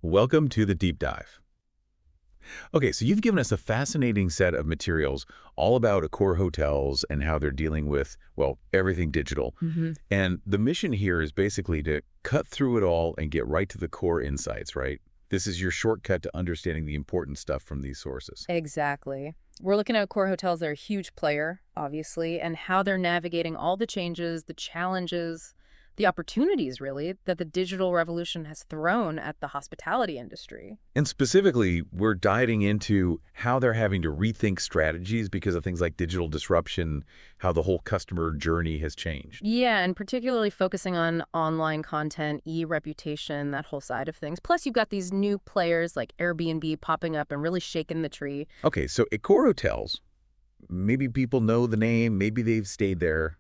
Welcome to the deep dive. Okay, so you've given us a fascinating set of materials all about AccorHotels and how they're dealing with, well, everything digital. hmm And the mission here is basically to cut through it all and get right to the core insights, right? This is your shortcut to understanding the important stuff from these sources. Exactly. We're looking at AccorHotels. They're a huge player, obviously, and how they're navigating all the changes, the challenges, the opportunities, really, that the digital revolution has thrown at the hospitality industry. And specifically, we're diving into how they're having to rethink strategies because of things like digital disruption, how the whole customer journey has changed. Yeah, and particularly focusing on online content, e-reputation, that whole side of things. Plus, you've got these new players like Airbnb popping up and really shaking the tree. Okay, so AccorHotels, maybe people know the name, maybe they've stayed there.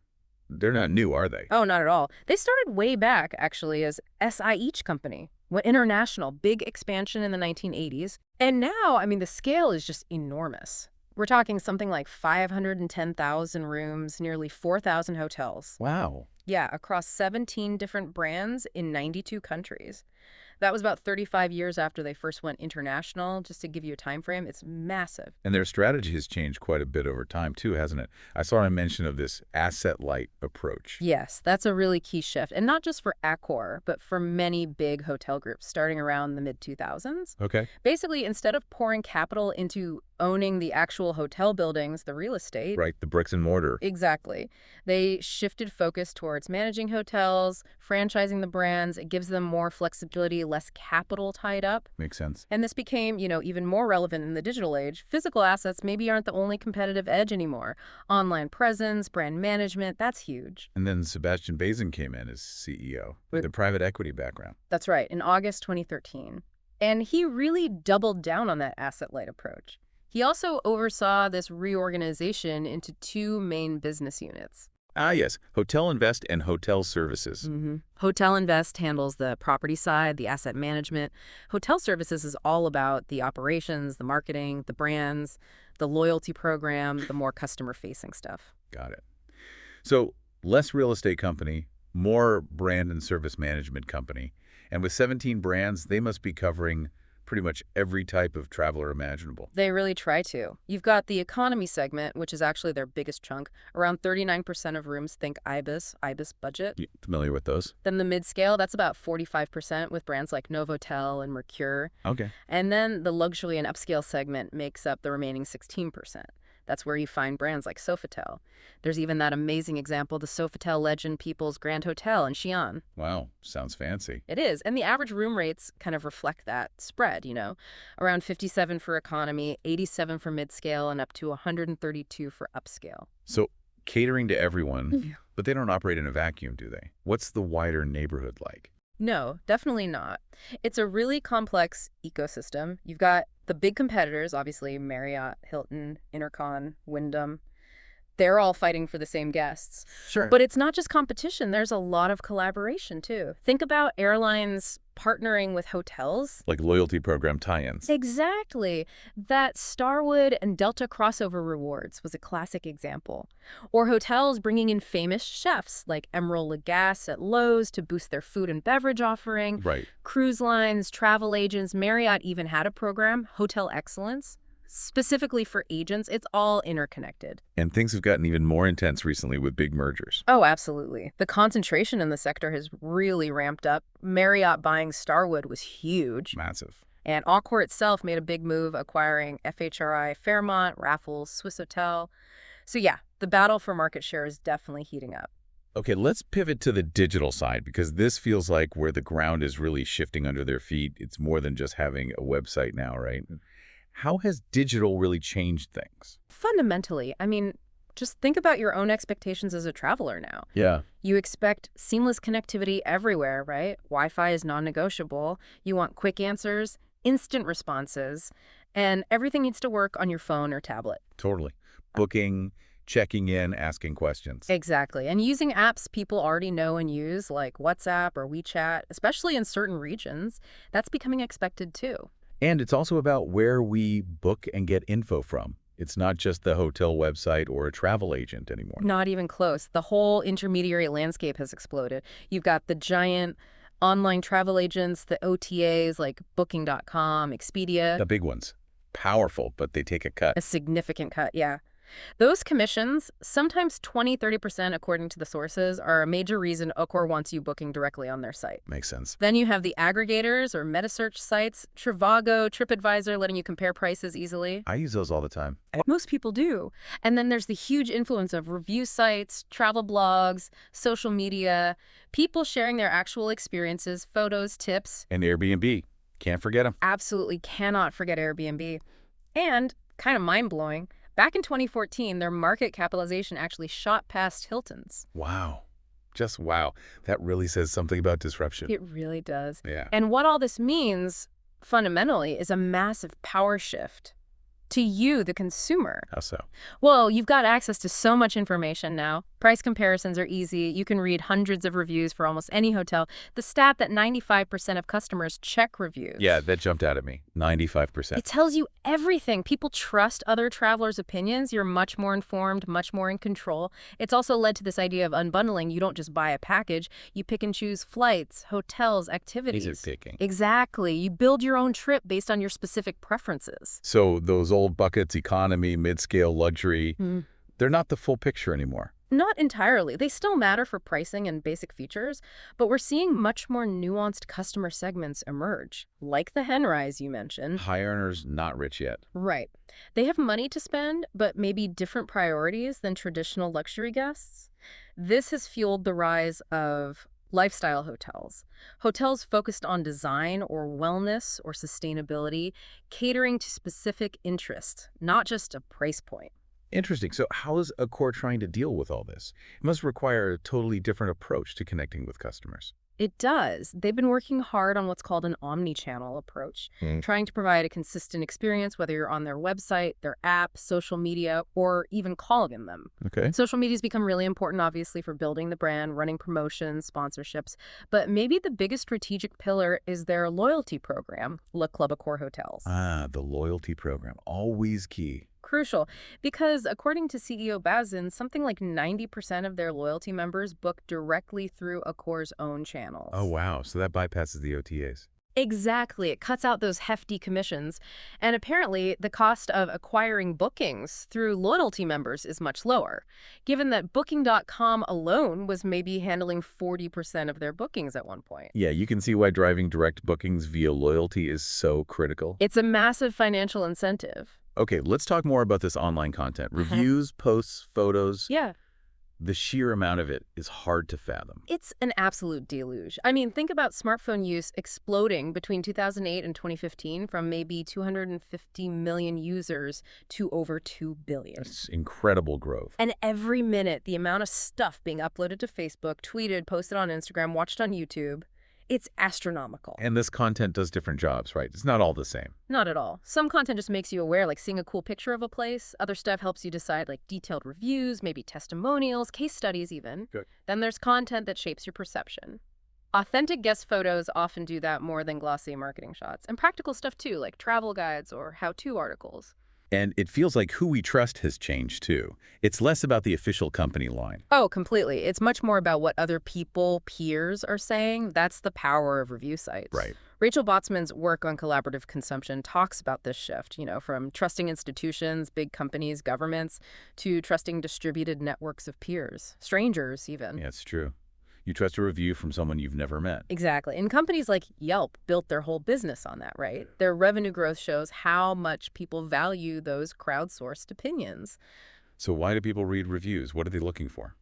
They're not new, are they? Oh, not at all. They started way back, actually, as SI Each Company. Went international, big expansion in the 1980s. And now, I mean, the scale is just enormous. We're talking something like 510,000 rooms, nearly 4,000 hotels. Wow. Yeah, across 17 different brands in 92 countries. That was about 35 years after they first went international, just to give you a time frame. It's massive. And their strategy has changed quite a bit over time, too, hasn't it? I saw a mention of this asset-light approach. Yes, that's a really key shift. And not just for Accor, but for many big hotel groups starting around the mid-2000s. Okay. Basically, instead of pouring capital into owning the actual hotel buildings, the real estate. Right, the bricks and mortar. Exactly. They shifted focus towards managing hotels, franchising the brands. It gives them more flexibility, less capital tied up. Makes sense. And this became, even more relevant in the digital age. Physical assets maybe aren't the only competitive edge anymore. Online presence, brand management, that's huge. And then Sebastian Bazin came in as CEO with a private equity background. That's right, in August 2013. And he really doubled down on that asset-light approach. He also oversaw this reorganization into two main business units. Ah, yes, Hotel Invest and Hotel Services. Hotel Invest handles the property side, the asset management. Hotel Services is all about the operations, the marketing, the brands, the loyalty program, the more customer-facing stuff. Got it. So less real estate company, more brand and service management company. And with 17 brands, they must be covering pretty much every type of traveler imaginable. They really try to. You've got the economy segment, which is actually their biggest chunk. Around 39% of rooms think IBIS budget. You familiar with those? Then the mid-scale, that's about 45% with brands like Novotel and Mercure. Okay. And then the luxury and upscale segment makes up the remaining 16%. That's where you find brands like Sofitel. There's even that amazing example, the Sofitel Legend People's Grand Hotel in Xi'an. Wow, sounds fancy. It is. And the average room rates kind of reflect that spread, Around 57 for economy, 87 for mid-scale, and up to 132 for upscale. So catering to everyone, but they don't operate in a vacuum, do they? What's the wider neighborhood like? No, definitely not. It's a really complex ecosystem. You've got the big competitors, obviously Marriott, Hilton, Intercon, Wyndham. They're all fighting for the same guests. Sure. But it's not just competition. There's a lot of collaboration, too. Think about airlines partnering with hotels. Like loyalty program tie-ins. Exactly. That Starwood and Delta crossover rewards was a classic example. Or hotels bringing in famous chefs like Emeril Lagasse at Lowe's to boost their food and beverage offering. Right. Cruise lines, travel agents, Marriott even had a program, Hotel Excellence. Specifically for agents, it's all interconnected. And things have gotten even more intense recently with big mergers. Oh, absolutely. The concentration in the sector has really ramped up. Marriott buying Starwood was huge. Massive. And Accor itself made a big move acquiring FHRI, Fairmont, Raffles, Swiss Hotel. So yeah, the battle for market share is definitely heating up. Okay, let's pivot to the digital side because this feels like where the ground is really shifting under their feet. It's more than just having a website now, right? How has digital really changed things? Fundamentally, just think about your own expectations as a traveler now. Yeah. You expect seamless connectivity everywhere, right? Wi-Fi is non-negotiable. You want quick answers, instant responses, and everything needs to work on your phone or tablet. Totally. Booking, checking in, asking questions. Exactly. And using apps people already know and use, like WhatsApp or WeChat, especially in certain regions, that's becoming expected too. And it's also about where we book and get info from. It's not just the hotel website or a travel agent anymore. Not even close. The whole intermediary landscape has exploded. You've got the giant Online travel agents, the OTAs like Booking.com, Expedia, The big ones. Powerful, but they take a cut. a significant cut, yeah. Those commissions, sometimes 20–30% according to the sources, are a major reason Accor wants you booking directly on their site. Makes sense. Then you have the aggregators or metasearch sites, Trivago, TripAdvisor, letting you compare prices easily. I use those all the time. Most people do. And then there's the huge influence of review sites, travel blogs, social media, people sharing their actual experiences, photos, tips. And Airbnb. Can't forget them. Absolutely cannot forget Airbnb. And, kind of mind-blowing, back in 2014, their market capitalization actually shot past Hilton's. Wow. Just wow. That really says something about disruption. It really does. Yeah. And what all this means, fundamentally, is a massive power shift to you, the consumer. How so? Well, you've got access to so much information now. Price comparisons are easy. You can read hundreds of reviews for almost any hotel. The stat that 95% of customers check reviews. Yeah, that jumped out at me. 95%. It tells you everything. People trust other travelers' opinions. You're much more informed, much more in control. It's also led to this idea of unbundling. You don't just buy a package. You pick and choose flights, hotels, activities. Easy picking. Exactly. You build your own trip based on your specific preferences. So those old buckets, economy, mid-scale, luxury, they're not the full picture anymore. Not entirely. They still matter for pricing and basic features, but we're seeing much more nuanced customer segments emerge, like the henrise you mentioned. High earners, not rich yet. Right. They have money to spend, but maybe different priorities than traditional luxury guests. This has fueled the rise of lifestyle hotels. Hotels focused on design or wellness or sustainability, catering to specific interests, not just a price point. Interesting. So how is Accor trying to deal with all this? It must require a totally different approach to connecting with customers. It does. They've been working hard on what's called an omni-channel approach, trying to provide a consistent experience, whether you're on their website, their app, social media, or even calling them. Okay. Social media has become really important, obviously, for building the brand, running promotions, sponsorships. But maybe the biggest strategic pillar is their loyalty program, Le Club AccorHotels. Ah, the loyalty program. Always key. Crucial, because according to CEO Bazin, something like 90% of their loyalty members book directly through Accor's own channels. Oh, wow. So that bypasses the OTAs. Exactly. It cuts out those hefty commissions. And apparently, the cost of acquiring bookings through loyalty members is much lower, given that Booking.com alone was maybe handling 40% of their bookings at one point. Yeah, you can see why driving direct bookings via loyalty is so critical. It's a massive financial incentive. Okay, let's talk more about this online content. Reviews, posts, photos. Yeah. The sheer amount of it is hard to fathom. It's an absolute deluge. I mean, think about smartphone use exploding between 2008 and 2015 from maybe 250 million users to over 2 billion. It's incredible growth. And every minute, the amount of stuff being uploaded to Facebook, tweeted, posted on Instagram, watched on YouTube, it's astronomical. And this content does different jobs, right? It's not all the same. Not at all. Some content just makes you aware, like seeing a cool picture of a place. Other stuff helps you decide, like detailed reviews, maybe testimonials, case studies even. Good. Then there's content that shapes your perception. Authentic guest photos often do that more than glossy marketing shots. And practical stuff too, like travel guides or how-to articles. And it feels like who we trust has changed too. It's less about the official company line. Oh, completely. It's much more about what other people, peers, are saying. That's the power of review sites. Right. Rachel Botsman's work on collaborative consumption talks about this shift, from trusting institutions, big companies, governments, to trusting distributed networks of peers, strangers even. Yeah, it's true. You trust a review from someone you've never met. Exactly. And companies like Yelp built their whole business on that, right? Their revenue growth shows how much people value those crowdsourced opinions. So why do people read reviews? What are they looking for?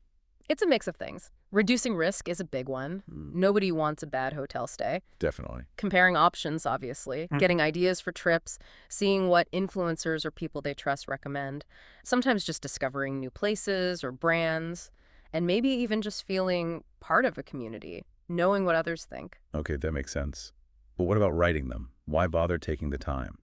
It's a mix of things. Reducing risk is a big one. Nobody wants a bad hotel stay. Definitely. Comparing options, obviously. Getting ideas for trips. Seeing what influencers or people they trust recommend. Sometimes just discovering new places or brands. And maybe even just feeling part of a community, knowing what others think. Okay, that makes sense. But what about writing them? Why bother taking the time?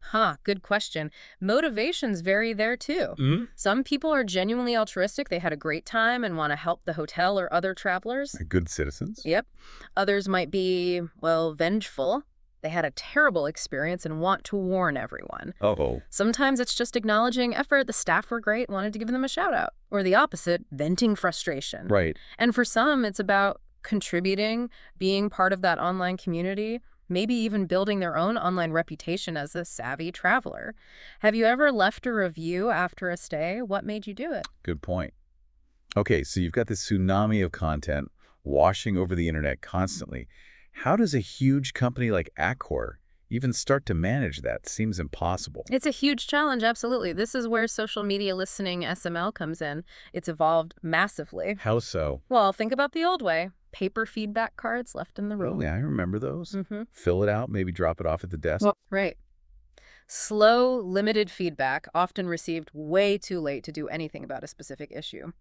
Good question. Motivations vary there too. Some people are genuinely altruistic. They had a great time and want to help the hotel or other travelers. Good citizens? Yep. Others might be, vengeful. They had a terrible experience and want to warn everyone. Uh-oh. Sometimes it's just acknowledging effort. The staff were great, wanted to give them a shout out. Or the opposite, venting frustration. Right. And for some, it's about contributing, being part of that online community, maybe even building their own online reputation as a savvy traveler. Have you ever left a review after a stay? What made you do it? Good point. Okay, so you've got this tsunami of content washing over the internet constantly. How does a huge company like Accor even start to manage that? Seems impossible. It's a huge challenge, absolutely. This is where social media listening SML comes in. It's evolved massively. How so? Well, think about the old way. Paper feedback cards left in the Oh, room. yeah, I remember those. Mm-hmm. Fill it out, maybe drop it off at the desk. Right. Slow, limited feedback, often received way too late to do anything about a specific issue.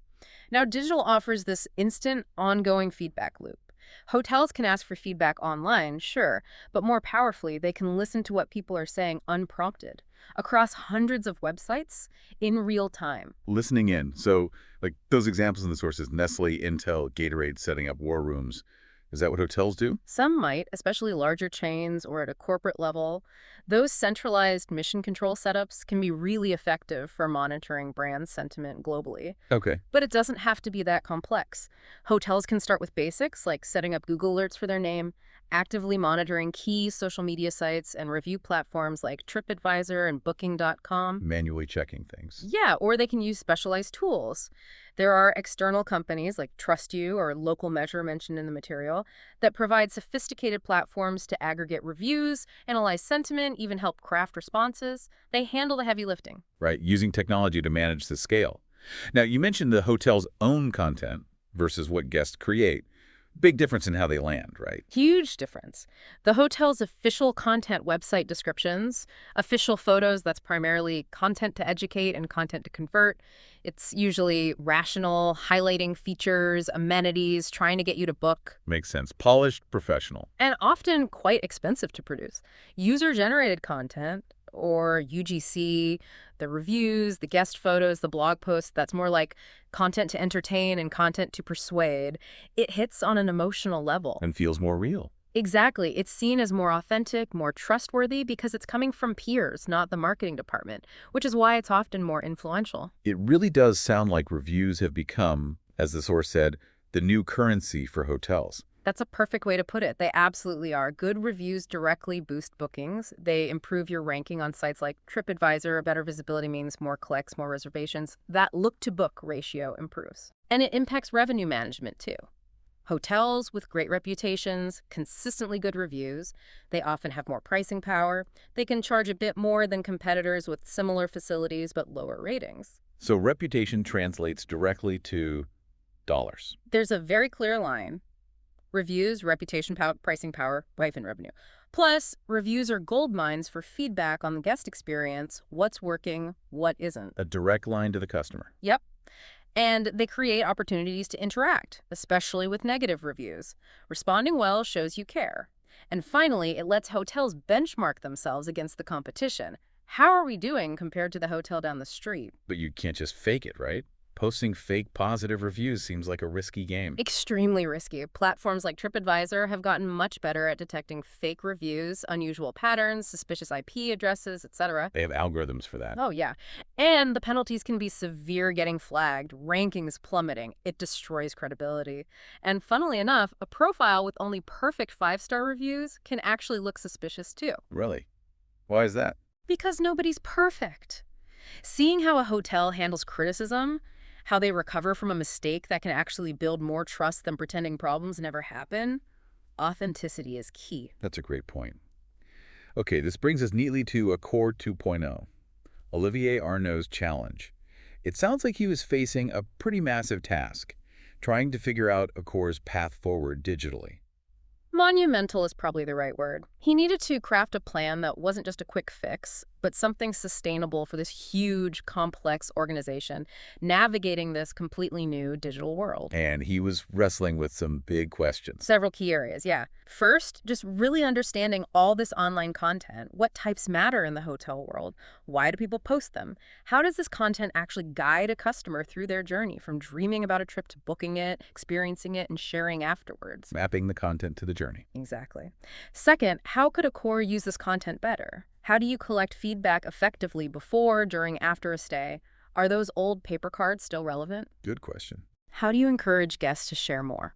Now, digital offers this instant, ongoing feedback loop. Hotels can ask for feedback online, sure, but more powerfully, they can listen to what people are saying unprompted, across hundreds of websites, in real time. Listening in. So, like those examples in the sources, Nestle, Intel, Gatorade setting up war rooms. Is that what hotels do? Some might, especially larger chains or at a corporate level. Those centralized mission control setups can be really effective for monitoring brand sentiment globally. Okay. But it doesn't have to be that complex. Hotels can start with basics like setting up Google alerts for their name, actively monitoring key social media sites and review platforms like TripAdvisor and Booking.com. Manually checking things. Yeah, or they can use specialized tools. There are external companies like TrustYou or Local Measure mentioned in the material that provide sophisticated platforms to aggregate reviews, analyze sentiment, even help craft responses. They handle the heavy lifting. Right, using technology to manage the scale. Now, you mentioned the hotel's own content versus what guests create. Big difference in how they land, right? Huge difference. The hotel's official content website descriptions, official photos, that's primarily content to educate and content to convert. It's usually rational, highlighting features, amenities, trying to get you to book, Makes sense. Polished, professional. and often quite expensive to produce. User-generated content, or UGC, the reviews, the guest photos, the blog posts, that's more like content to entertain and content to persuade. It hits on an emotional level. And feels more real. Exactly. It's seen as more authentic, more trustworthy because it's coming from peers, not the marketing department, which is why it's often more influential. It really does sound like reviews have become, as the source said, the new currency for hotels. That's a perfect way to put it. They absolutely are. Good reviews directly boost bookings. They improve your ranking on sites like TripAdvisor. Better visibility means more clicks, more reservations. That look-to-book ratio improves. And it impacts revenue management, too. Hotels with great reputations, consistently good reviews, they often have more pricing power. They can charge a bit more than competitors with similar facilities but lower ratings. So reputation translates directly to dollars. There's a very clear line. Reviews, reputation, pricing power, hyphen revenue. Plus, reviews are gold mines for feedback on the guest experience, what's working, what isn't. A direct line to the customer. Yep. And they create opportunities to interact, especially with negative reviews. Responding well shows you care. And finally, it lets hotels benchmark themselves against the competition. How are we doing compared to the hotel down the street? But you can't just fake it, right? Posting fake positive reviews seems like a risky game. Extremely risky. Platforms like TripAdvisor have gotten much better at detecting fake reviews, unusual patterns, suspicious IP addresses, etc. They have algorithms for that. Oh, yeah. And the penalties can be severe, getting flagged, rankings plummeting. It destroys credibility. And funnily enough, a profile with only perfect 5-star reviews can actually look suspicious too. Really? Why is that? Because nobody's perfect. Seeing how a hotel handles criticism, how they recover from a mistake that can actually build more trust than pretending problems never happen, authenticity is key. That's a great point. Okay, this brings us neatly to Accor 2.0, Olivier Arnaud's challenge. It sounds like he was facing a pretty massive task, trying to figure out Accor's path forward digitally. Monumental is probably the right word. He needed to craft a plan that wasn't just a quick fix, but something sustainable for this huge, complex organization navigating this completely new digital world. And he was wrestling with some big questions. Several key areas, yeah. First, just really understanding all this online content. What types matter in the hotel world? Why do people post them? How does this content actually guide a customer through their journey, from dreaming about a trip to booking it, experiencing it, and sharing afterwards? Mapping the content to the journey. Exactly. Second, how could Accor use this content better? How do you collect feedback effectively before, during, after a stay? Are those old paper cards still relevant? Good question. How do you encourage guests to share more?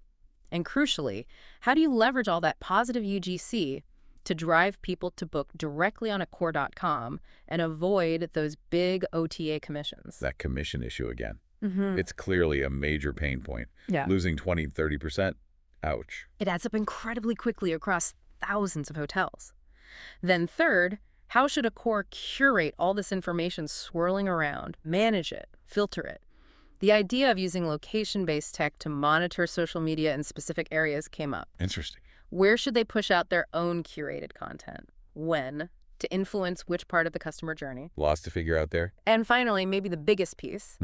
And crucially, how do you leverage all that positive UGC to drive people to book directly on Accor.com and avoid those big OTA commissions? That commission issue again. Mm-hmm. It's clearly a major pain point. Yeah. Losing 20–30%, ouch. It adds up incredibly quickly across thousands of hotels. Then third, how should Accor curate all this information swirling around, manage it, filter it? The idea of using location-based tech to monitor social media in specific areas came up. Interesting. Where should they push out their own curated content? When? To influence which part of the customer journey? Lots to figure out there. And finally, maybe the biggest piece,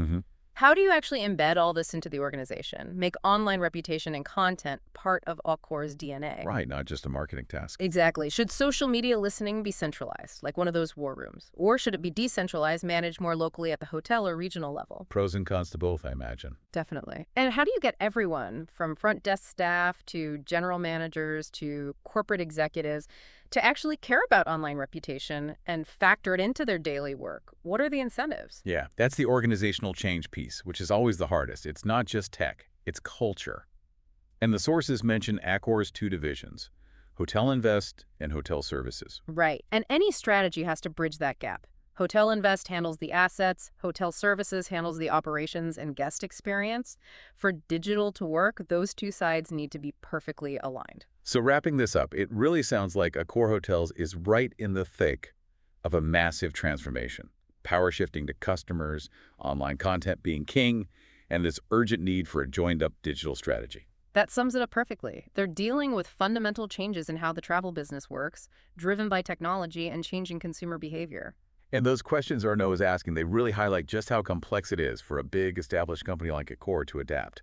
how do you actually embed all this into the organization? Make online reputation and content part of Accor's DNA? Right, not just a marketing task. Exactly. Should social media listening be centralized, like one of those war rooms? Or should it be decentralized, managed more locally at the hotel or regional level? Pros and cons to both, I imagine. Definitely. And how do you get everyone, from front desk staff to general managers to corporate executives, to actually care about online reputation and factor it into their daily work? What are the incentives? Yeah, that's the organizational change piece, which is always the hardest. It's not just tech, it's culture. And the sources mention Accor's two divisions, Hotel Invest and Hotel Services. Right. And any strategy has to bridge that gap. Hotel Invest handles the assets, Hotel Services handles the operations and guest experience. For digital to work, those two sides need to be perfectly aligned. So wrapping this up, it really sounds like AccorHotels is right in the thick of a massive transformation. Power shifting to customers, online content being king, and this urgent need for a joined-up digital strategy. That sums it up perfectly. They're dealing with fundamental changes in how the travel business works, driven by technology and changing consumer behavior. And those questions Arnaud is asking, they really highlight just how complex it is for a big, established company like Accor to adapt.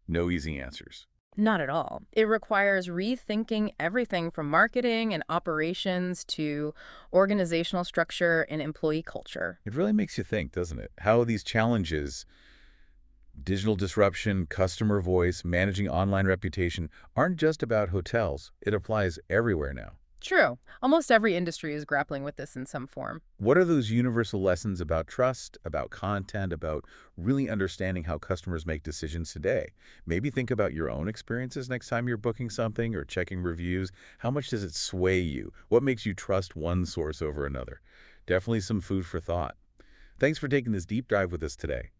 No easy answers. Not at all. It requires rethinking everything from marketing and operations to organizational structure and employee culture. It really makes you think, doesn't it? How these challenges, digital disruption, customer voice, managing online reputation, aren't just about hotels. It applies everywhere now. True. Almost every industry is grappling with this in some form. What are those universal lessons about trust, about content, about really understanding how customers make decisions today? Maybe think about your own experiences next time you're booking something or checking reviews. How much does it sway you? What makes you trust one source over another? Definitely some food for thought. Thanks for taking this deep dive with us today.